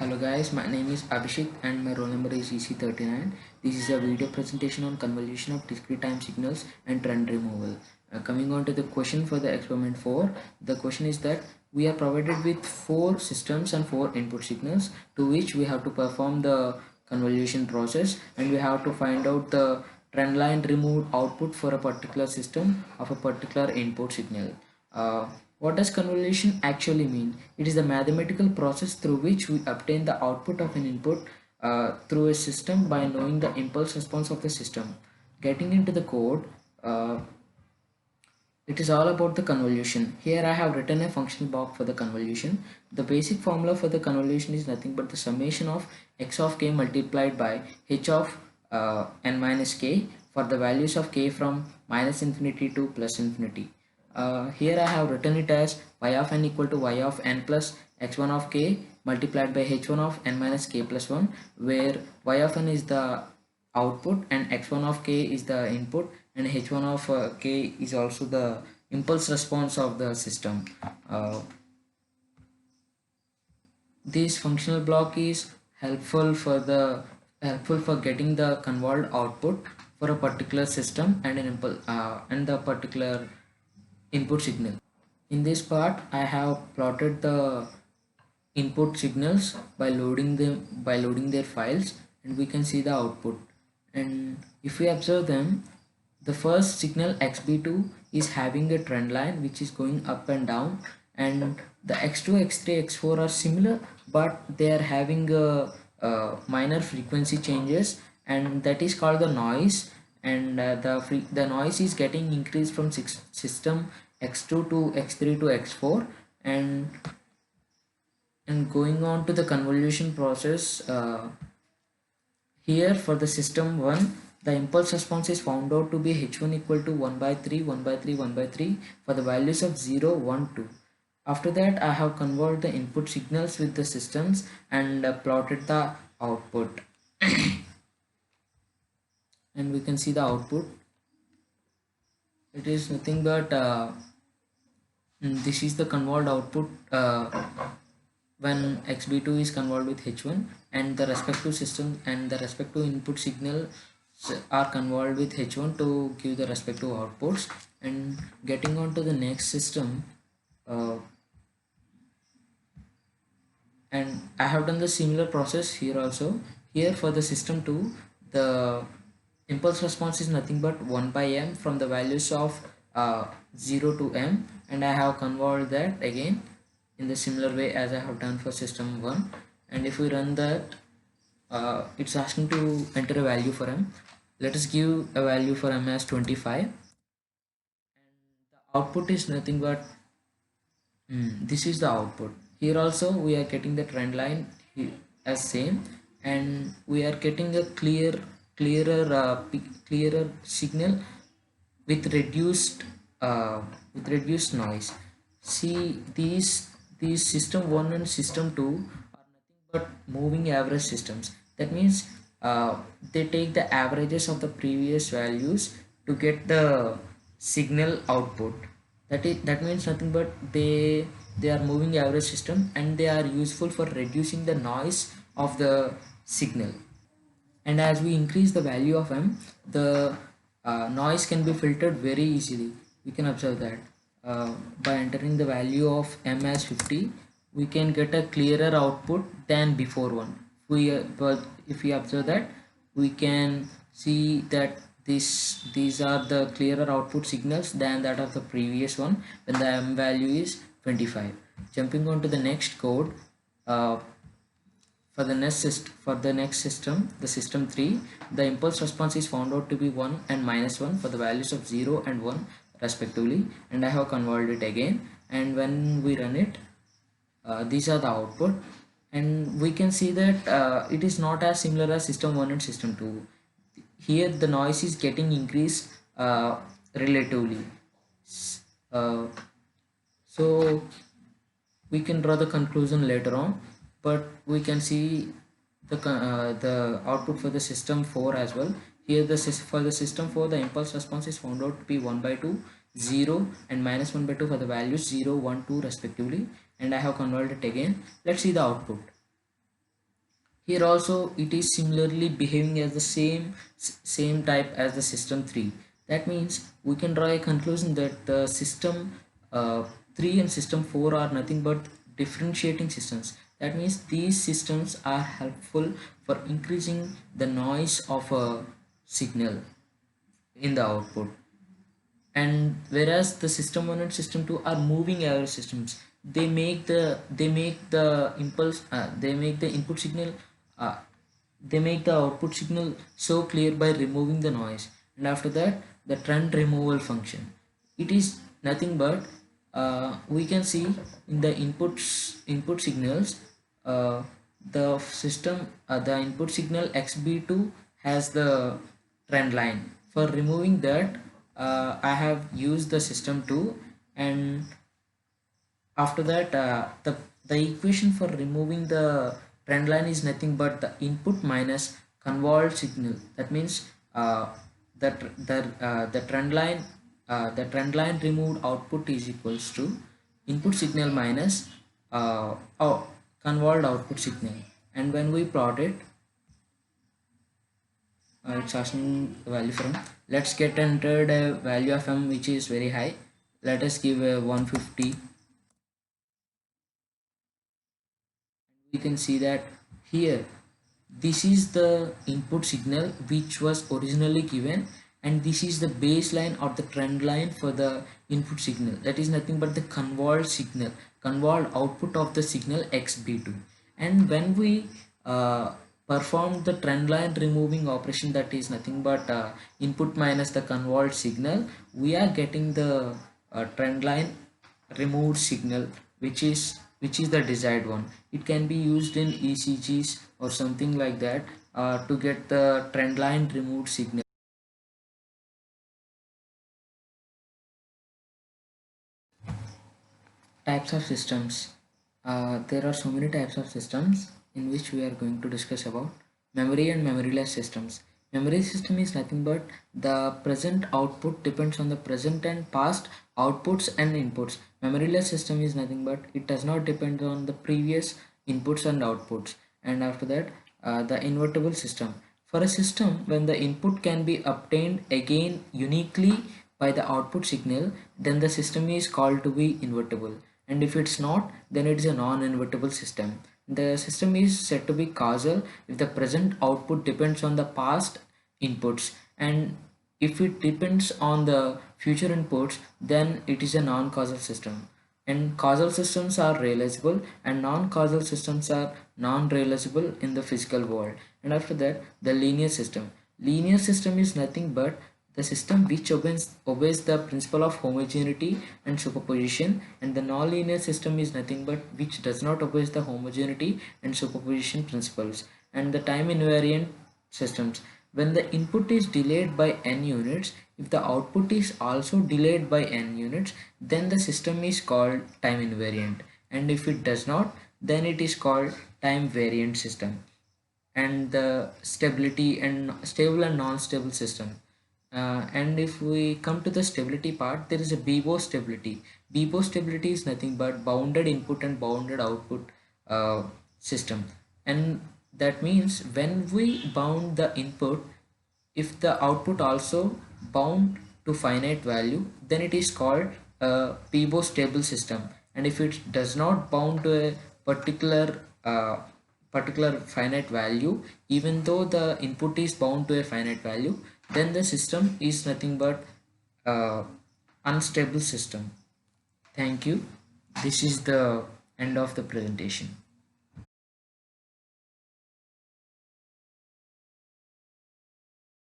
Hello guys, my name is Abhishek and my roll number is EC39. This is a video presentation on convolution of discrete time signals and trend removal. Coming on to the question for the experiment 4, the question is that we are provided with 4 systems and 4 input signals to which we have to perform the convolution process, and we have to find out the trend line removed output for a particular system of a particular input signal. What does convolution actually mean? It is the mathematical process through which we obtain the output of an input through a system by knowing the impulse response of the system. Getting into the code, it is all about the convolution. Here I have written a function block for the convolution. The basic formula for the convolution is nothing but the summation of x of k multiplied by h of n minus k for the values of k from minus infinity to plus infinity. Here I have written it as y of n equal to y of n plus x1 of k multiplied by h1 of n minus k plus 1, where y of n is the output and x1 of k is the input, and h1 of k is also the impulse response of the system. This functional block is helpful for getting the convolved output for a particular system and an impulse and the particular input signal. In this part I have plotted the input signals by loading their files, and we can see the output. And if we observe them, the first signal xb2 is having a trend line which is going up and down, and the x2, x3, x4 are similar, but they are having a minor frequency changes, and that is called the noise. And the noise is getting increased from system x2 to x3 to x4. And going on to the convolution process, here for the system 1, the impulse response is found out to be h1 equal to 1 by 3, 1 by 3, 1 by 3 for the values of 0, 1, 2. After that I have converted the input signals with the systems and plotted the output. And we can see the output. It is nothing but this is the convolved output when xb2 is convolved with h1, and the respective system and the respective input signal are convolved with h1 to give the respective outputs. And getting on to the next system, and I have done the similar process here also. Here for the system 2, the impulse response is nothing but 1 by m from the values of 0 to m, and I have convolved that again in the similar way as I have done for system 1. And if we run that, it's asking to enter a value for m. Let us give a value for m as 25, and the output is nothing but this is the output. Here also we are getting the trend line as same, and we are getting a clearer signal with reduced noise. See, these system 1 and system 2 are nothing but moving average systems. That means they take the averages of the previous values to get the signal output. That means nothing but they are moving average system, and they are useful for reducing the noise of the signal. And as we increase the value of m, the noise can be filtered very easily. We can observe that by entering the value of m as 50, we can get a clearer output than before one. But if we observe that, we can see that these are the clearer output signals than that of the previous one when the m value is 25. Jumping on to the next code, for the next system, the system 3, the impulse response is found out to be 1 and minus 1 for the values of 0 and 1 respectively, and I have converted it again. And when we run it, these are the output, and we can see that it is not as similar as system 1 and system 2. Here the noise is getting increased relatively. uh, so we can draw the conclusion later on, but we can see the output for the system 4 as well. Here for the system 4, the impulse response is found out to be 1 by 2, 0 and minus 1 by 2 for the values 0, 1, 2 respectively, and I have converted it again. Let's see the output. Here also it is similarly behaving as the same type as the system 3. That means we can draw a conclusion that the system 3 and system 4 are nothing but differentiating systems. That means these systems are helpful for increasing the noise of a signal in the output, and whereas the system 1 and system 2 are moving average systems. They make the impulse they make the input signal uh, they make the output signal so clear by removing the noise, and after that the trend removal function, it is nothing but we can see in the input signals, uh, the input signal xb2 has the trend line. For removing that, I have used the system 2, and after that the equation for removing the trend line is nothing but the input minus convolved signal. That means that the trend line removed output is equals to input signal minus convolved output signal, and when we plot it, it's asking the value from, let's get entered a value of m which is very high. Let us give a 150. We can see that here this is the input signal which was originally given, and this is the baseline or the trend line for the input signal, that is nothing but the convolved output of the signal xb2. And when we perform the trend line removing operation, that is nothing but input minus the convolved signal, we are getting the trend line removed signal, which is the desired one. It can be used in ECGs or something like that to get the trend line removed signal. Types of systems. There are so many types of systems in which we are going to discuss about memory and memoryless systems. Memory system is nothing but the present output depends on the present and past outputs and inputs. Memoryless system is nothing but it does not depend on the previous inputs and outputs. And after that, the invertible system. For a system when the input can be obtained again uniquely by the output signal, then the system is called to be invertible, and if it's not, then it is a non-invertible system. The system is said to be causal if the present output depends on the past inputs, and if it depends on the future inputs, then it is a non-causal system. And causal systems are realizable and non-causal systems are non-realizable in the physical world. And after that, the linear system is nothing but the system which obeys the principle of homogeneity and superposition, and the nonlinear system is nothing but which does not obey the homogeneity and superposition principles. And the time invariant systems, when the input is delayed by n units, if the output is also delayed by n units, then the system is called time invariant, and if it does not, then it is called time variant system. And the stability and stable and non-stable system, and if we come to the stability part, there is a BIBO stability. BIBO stability is nothing but bounded input and bounded output system, and that means when we bound the input, if the output also bound to finite value, then it is called a PIBO stable system, and if it does not bound to a particular finite value, even though the input is bound to a finite value, then the system is nothing but uh, unstable system. Thank you. This is the end of the presentation.